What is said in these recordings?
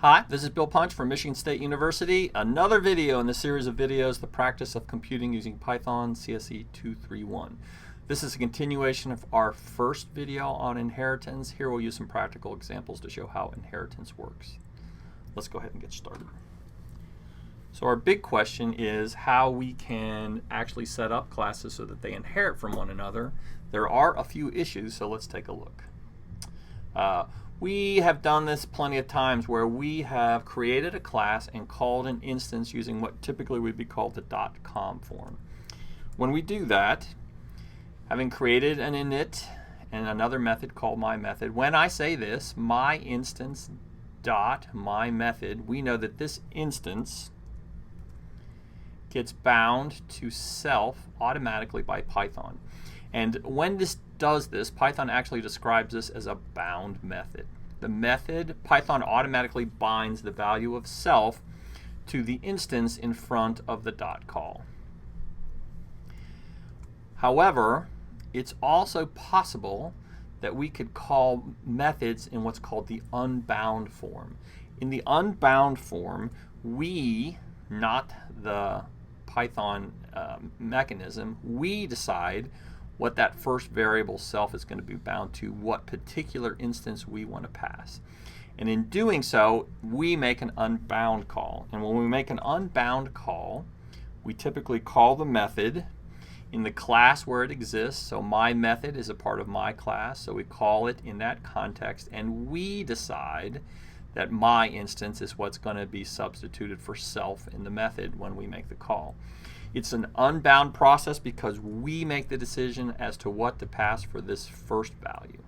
Hi, this is Bill Punch from Michigan State University. Another video in the series of videos, The Practice of Computing Using Python CSE 231. This is a continuation of our first video on inheritance. Here we'll use some practical examples to show how inheritance works. Let's go ahead and get started. So our big question is how we can actually set up classes so that they inherit from one another. There are a few issues, so let's take a look. We have done this plenty of times where we have created a class and called an instance using what typically would be called the .com form. When we do that, having created an init and another method called myMethod, when I say this, myInstance dot myMethod, we know that this instance gets bound to self automatically by Python. And when this does this, Python actually describes this as a bound method. The method, Python automatically binds the value of self to the instance in front of the call. However, it's also possible that we could call methods in what's called the unbound form. In the unbound form, we, not the Python mechanism, we decide what that first variable self is going to be bound to, what particular instance we want to pass. And in doing so, we make an unbound call. And when we make an unbound call, we typically call the method in the class where it exists. So myMethod is a part of my class, so we call it in that context, and we decide that my instance is what's going to be substituted for self in the method when we make the call. It's an unbound process because we make the decision as to what to pass for this first value.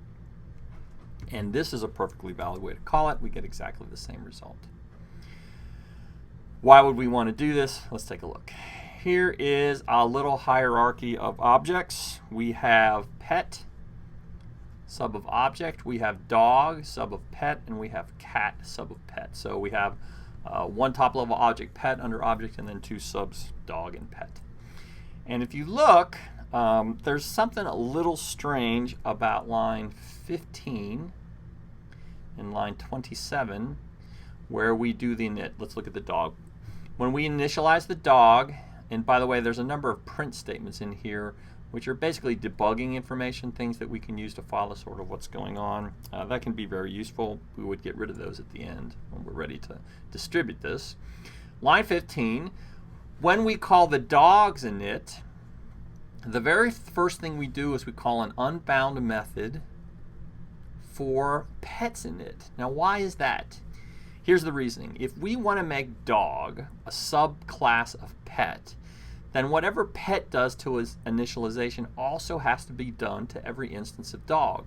And this is a perfectly valid way to call it. We get exactly the same result. Why would we want to do this? Let's take a look. Here is a little hierarchy of objects. We have pet, sub of object. We have dog, sub of pet, and we have cat, sub of pet. So we have one top level object, pet, under object, and then two subs, dog and pet. And if you look, there's something a little strange about line 15 and line 27 where we do the init. Let's look at the dog. When we initialize the dog, and by the way, there's a number of print statements in here which are basically debugging information, things that we can use to follow sort of what's going on. That can be very useful. We would get rid of those at the end when we're ready to distribute this. Line 15, when we call the dogs init, the very first thing we do is we call an unbound method for pets init. Now why is that? Here's the reasoning. If we want to make dog a subclass of pet, then whatever pet does to its initialization also has to be done to every instance of dog.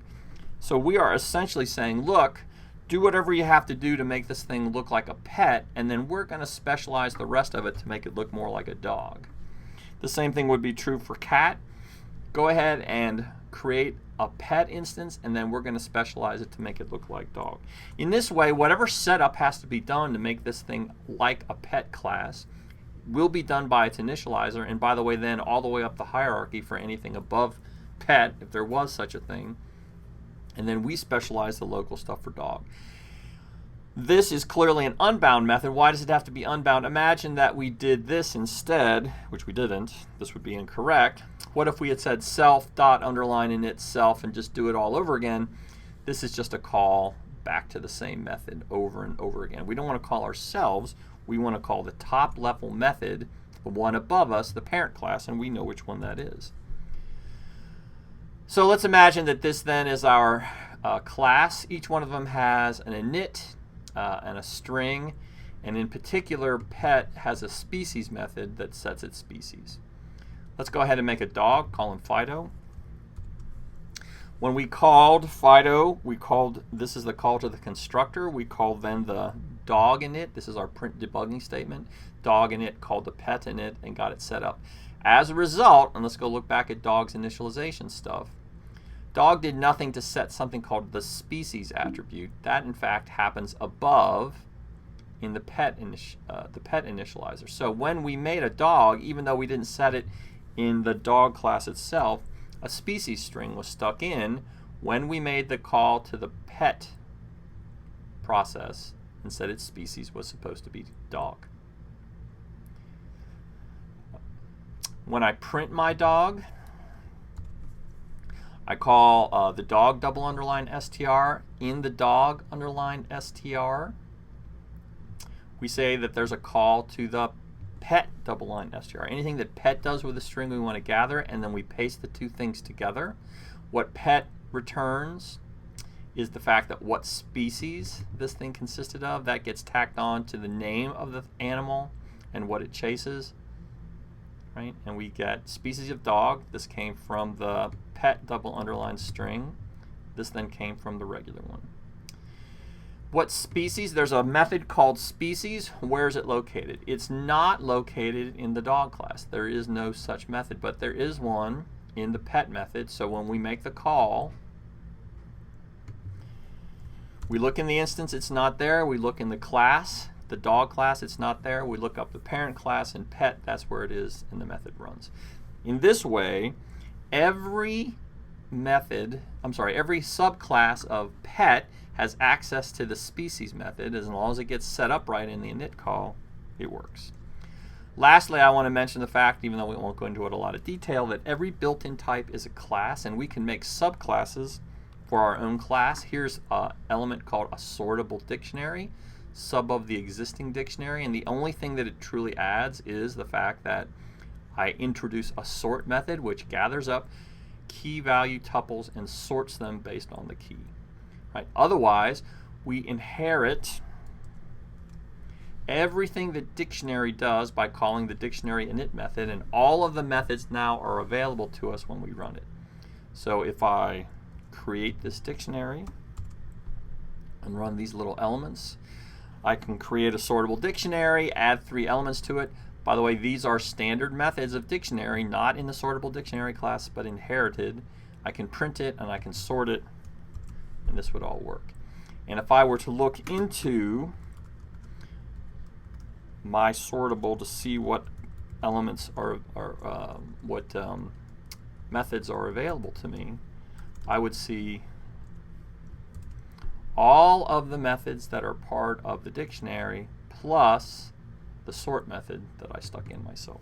So we are essentially saying, look, do whatever you have to do to make this thing look like a pet, and then we're going to specialize the rest of it to make it look more like a dog. The same thing would be true for cat. Go ahead and create a pet instance, and then we're going to specialize it to make it look like dog. In this way, whatever setup has to be done to make this thing like a pet class will be done by its initializer, and by the way, then all the way up the hierarchy for anything above pet, if there was such a thing, and then we specialize the local stuff for dog. This is clearly an unbound method. Why does it have to be unbound? Imagine that we did this instead, which we didn't. This would be incorrect. What if we had said self dot underline init self and just do it all over again? This is just a call back to the same method over and over again. We don't want to call ourselves. We want to call the top level method, the one above us, the parent class, and we know which one that is. So let's imagine that this then is our class. Each one of them has an init and a string, and in particular, pet has a species method that sets its species. Let's go ahead and make a dog, call him Fido. When we called Fido, this is the call to the constructor. We called then the dog init. This is our print debugging statement. Dog init called the pet init and got it set up. As a result, and let's go look back at dog's initialization stuff, dog did nothing to set something called the species attribute. That in fact happens above in the pet initializer. So when we made a dog, even though we didn't set it in the dog class itself, a species string was stuck in when we made the call to the pet process and said its species was supposed to be dog. When I print my dog, I call the dog double underline str. In the dog underline str, we say that there's a call to the pet double line str. Anything that pet does with a string we want to gather, and then we paste the two things together. What pet returns is the fact that what species this thing consisted of. That gets tacked on to the name of the animal and what it chases. Right? And we get species of dog. This came from the pet double underline string. This then came from the regular one. What species? There's a method called species. Where is it located? It's not located in the dog class. There is no such method, but there is one in the pet method. So when we make the call, we look in the instance, it's not there. We look in the class, the dog class, it's not there. We look up the parent class, and pet, that's where it is, and the method runs. In this way, every subclass of pet has access to the species method. As long as it gets set up right in the init call, it works. Lastly, I want to mention the fact, even though we won't go into it a lot of detail, that every built-in type is a class, and we can make subclasses for our own class. Here's an element called a sortable dictionary, sub of the existing dictionary, and the only thing that it truly adds is the fact that I introduce a sort method which gathers up key value tuples and sorts them based on the key. Right? Otherwise, we inherit everything the dictionary does by calling the dictionary init method, and all of the methods now are available to us when we run it. So if I create this dictionary and run these little elements, I can create a sortable dictionary, add 3 elements to it. By the way, these are standard methods of dictionary, not in the sortable dictionary class, but inherited. I can print it and I can sort it, and this would all work. And if I were to look into my sortable to see what elements are, methods are available to me, I would see all of the methods that are part of the dictionary plus the sort method that I stuck in myself.